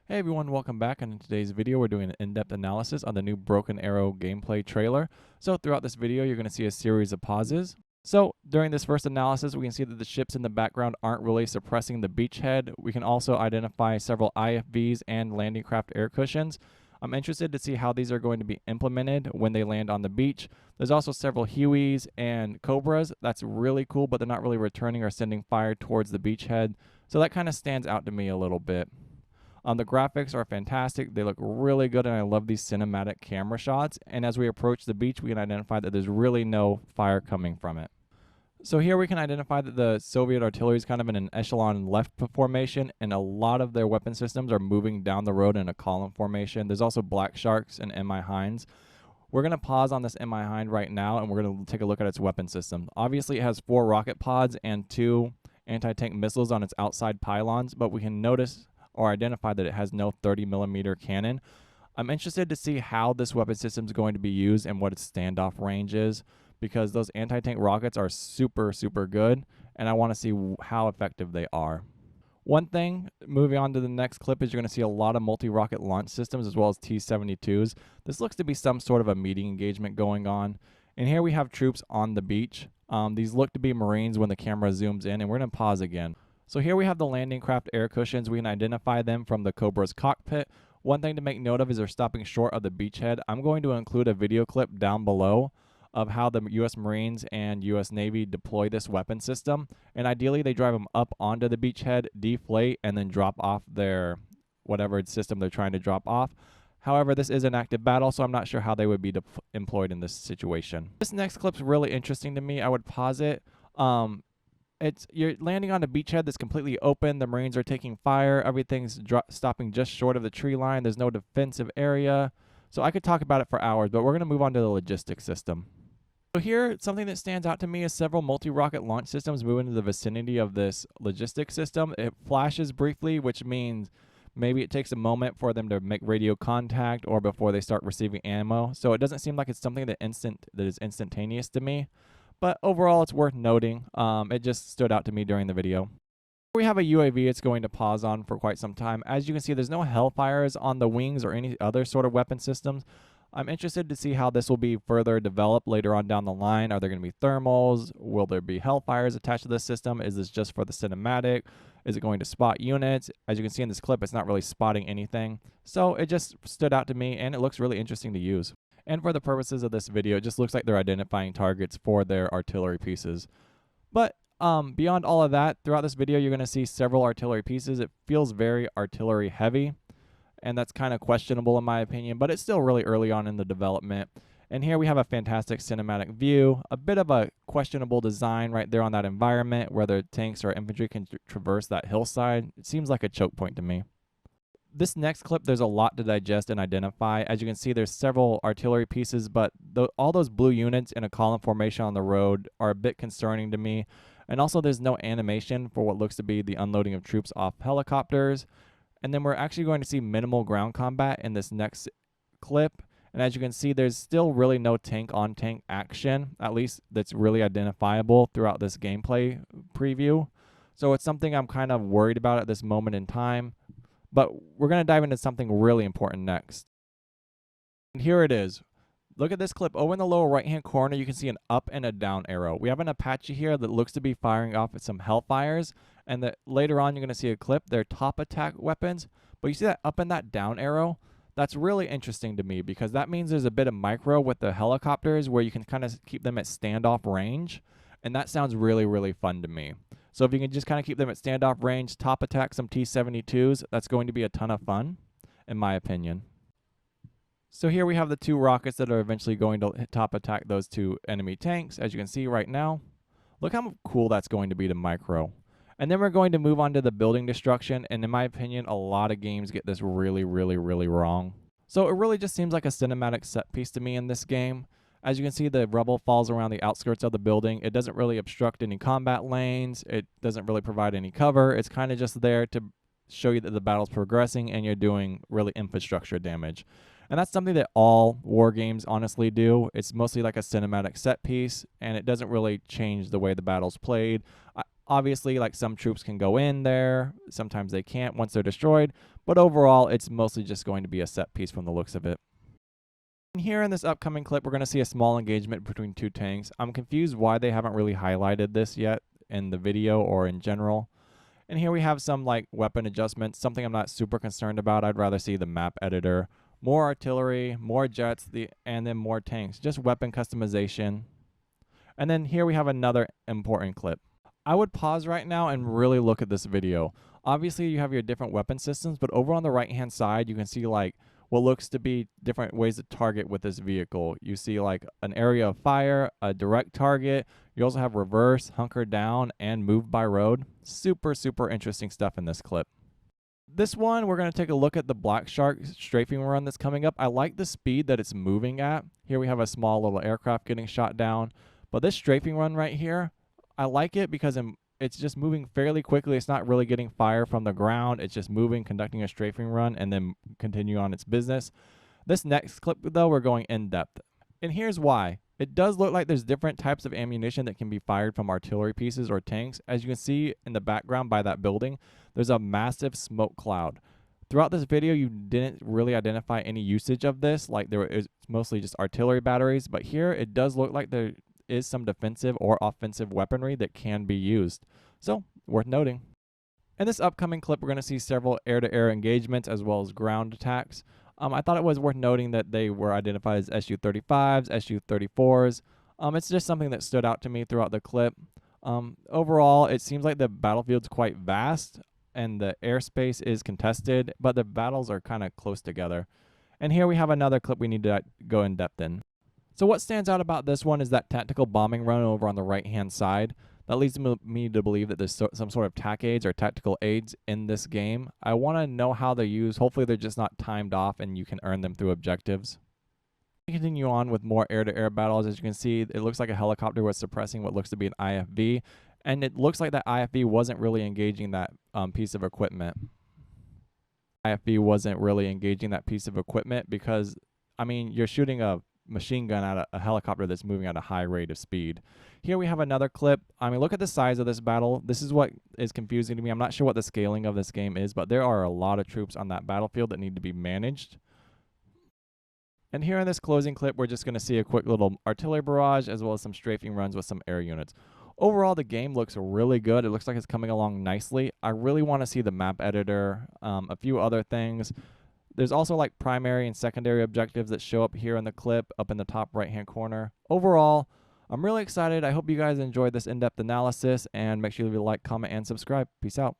Hey everyone, welcome back, and in today's video we're doing an in-depth analysis on the new Broken Arrow gameplay trailer. So throughout this video you're going to see a series of pauses. So during this first analysis we can see that the ships in the background aren't really suppressing the beachhead. We can also identify several IFVs and landing craft air cushions. I'm interested to see how these are going to be implemented when they land on the beach. There's also several Hueys and Cobras. That's really cool, but they're not really returning or sending fire towards the beachhead. So that kind of stands out to me a little bit. The graphics are fantastic. They look really good, and I love these cinematic camera shots. And as we approach the beach, we can identify that there's really no fire coming from it. So here we can identify that the Soviet artillery is kind of in an echelon left formation, and a lot of their weapon systems are moving down the road in a column formation. There's also Black Sharks and MI Hinds. We're going to pause on this MI Hind right now, and we're going to take a look at its weapon system. Obviously, it has 4 rocket pods and 2 anti-tank missiles on its outside pylons, but we can notice or identify that it has no 30mm cannon. I'm interested to see how this weapon system is going to be used and what its standoff range is, because those anti-tank rockets are super good, and I want to see how effective they are. One thing, moving on to the next clip, is you're going to see a lot of multi-rocket launch systems as well as T-72s. This looks to be some sort of a meeting engagement going on. And here we have troops on the beach. These look to be Marines when the camera zooms in, and we're going to pause again. So here we have the landing craft air cushions. We can identify them from the Cobra's cockpit. One thing to make note of is they're stopping short of the beachhead. I'm going to include a video clip down below of how the U.S. Marines and U.S. Navy deploy this weapon system. And ideally, they drive them up onto the beachhead, deflate, and then drop off their whatever system they're trying to drop off. However, this is an active battle, so I'm not sure how they would be employed in this situation. This next clip's really interesting to me. I would pause it. You're landing on a beachhead that's completely open. The Marines are taking fire. Everything's stopping just short of the tree line. There's no defensive area. So I could talk about it for hours, but we're going to move on to the logistics system. So here, something that stands out to me is several multi-rocket launch systems move into the vicinity of this logistics system. It flashes briefly, which means maybe it takes a moment for them to make radio contact or before they start receiving ammo. So it doesn't seem like it's something that is instantaneous to me. But overall, it's worth noting. It just stood out to me during the video. We have a UAV it's going to pause on for quite some time. As you can see, there's no Hellfires on the wings or any other sort of weapon systems. I'm interested to see how this will be further developed later on down the line. Are there going to be thermals? Will there be Hellfires attached to this system? Is this just for the cinematic? Is it going to spot units? As you can see in this clip, it's not really spotting anything. So it just stood out to me, and it looks really interesting to use. And for the purposes of this video, it just looks like they're identifying targets for their artillery pieces. But beyond all of that, throughout this video, you're going to see several artillery pieces. It feels very artillery heavy, and that's kind of questionable in my opinion, but it's still really early on in the development. And here we have a fantastic cinematic view, a bit of a questionable design right there on that environment, whether tanks or infantry can traverse that hillside. It seems like a choke point to me. This next clip, there's a lot to digest and identify. As you can see, there's several artillery pieces, but all those blue units in a column formation on the road are a bit concerning to me. And also, there's no animation for what looks to be the unloading of troops off helicopters. And then we're actually going to see minimal ground combat in this next clip. And as you can see, there's still really no tank-on-tank action, at least that's really identifiable throughout this gameplay preview. So it's something I'm kind of worried about at this moment in time. But we're going to dive into something really important next. And here it is. Look at this clip. Over in the lower right-hand corner, you can see an up and a down arrow. We have an Apache here that looks to be firing off at some Hellfires. And that later on, you're going to see a clip. They're top attack weapons. But you see that up and that down arrow? That's really interesting to me, because that means there's a bit of micro with the helicopters where you can kind of keep them at standoff range. And that sounds really fun to me. So if you can just kind of keep them at standoff range, top attack some T-72s, that's going to be a ton of fun, in my opinion. So here we have the 2 rockets that are eventually going to top attack those 2 enemy tanks, as you can see right now. Look how cool that's going to be to micro. And then we're going to move on to the building destruction, and in my opinion, a lot of games get this really wrong. So it really just seems like a cinematic set piece to me in this game. As you can see, the rubble falls around the outskirts of the building. It doesn't really obstruct any combat lanes. It doesn't really provide any cover. It's kind of just there to show you that the battle's progressing and you're doing really infrastructure damage. And that's something that all war games honestly do. It's mostly like a cinematic set piece, and it doesn't really change the way the battle's played. Obviously, like some troops can go in there, sometimes they can't once they're destroyed, but overall, it's mostly just going to be a set piece from the looks of it. And here in this upcoming clip, we're going to see a small engagement between two tanks. I'm confused why they haven't really highlighted this yet in the video or in general. And here we have some like weapon adjustments, something I'm not super concerned about. I'd rather see the map editor, more artillery, more jets, and then more tanks, just weapon customization. And then here we have another important clip. I would pause right now and really look at this video. Obviously, you have your different weapon systems, but over on the right-hand side, you can see like what looks to be different ways to target with this vehicle. You see like an area of fire, a direct target. You also have reverse, hunker down, and move by road. Super, super interesting stuff in this clip. This one, we're going to take a look at the Black Shark strafing run that's coming up. I like the speed that it's moving at. Here we have a small little aircraft getting shot down. But this strafing run right here, I like it because it's just moving fairly quickly. It's not really getting fire from the ground. It's just moving, conducting a strafing run, and then continue on its business. This next clip, though, we're going in depth. And here's why. It does look like there's different types of ammunition that can be fired from artillery pieces or tanks. As you can see in the background by that building, there's a massive smoke cloud. Throughout this video, you didn't really identify any usage of this, like there is mostly just artillery batteries, but here it does look like there is some defensive or offensive weaponry that can be used. So, worth noting. In this upcoming clip, we're going to see several air-to-air engagements as well as ground attacks. I thought it was worth noting that they were identified as Su-35s, Su-34s. It's just something that stood out to me throughout the clip. Overall, it seems like the battlefield's quite vast and the airspace is contested, but the battles are kind of close together. And here we have another clip we need to go in depth in. So what stands out about this one is that tactical bombing run over on the right-hand side. That leads me to believe that there's some sort of TAC aids or tactical aids in this game. I want to know how they're used. Hopefully they're just not timed off and you can earn them through objectives. We continue on with more air-to-air battles. As you can see, it looks like a helicopter was suppressing what looks to be an IFV. And it looks like that IFV wasn't really engaging that piece of equipment. IFV wasn't really engaging that piece of equipment because, I mean, you're shooting a machine gun at a helicopter that's moving at a high rate of speed. Here we have another clip. I mean, look at the size of this battle. This is what is confusing to me. I'm not sure what the scaling of this game is, but there are a lot of troops on that battlefield that need to be managed. And here in this closing clip, we're just going to see a quick little artillery barrage as well as some strafing runs with some air units. Overall, the game looks really good. It looks like it's coming along nicely. I really want to see the map editor, a few other things. There's also like primary and secondary objectives that show up here in the clip up in the top right-hand corner. Overall, I'm really excited. I hope you guys enjoyed this in-depth analysis, and make sure you like, comment, and subscribe. Peace out.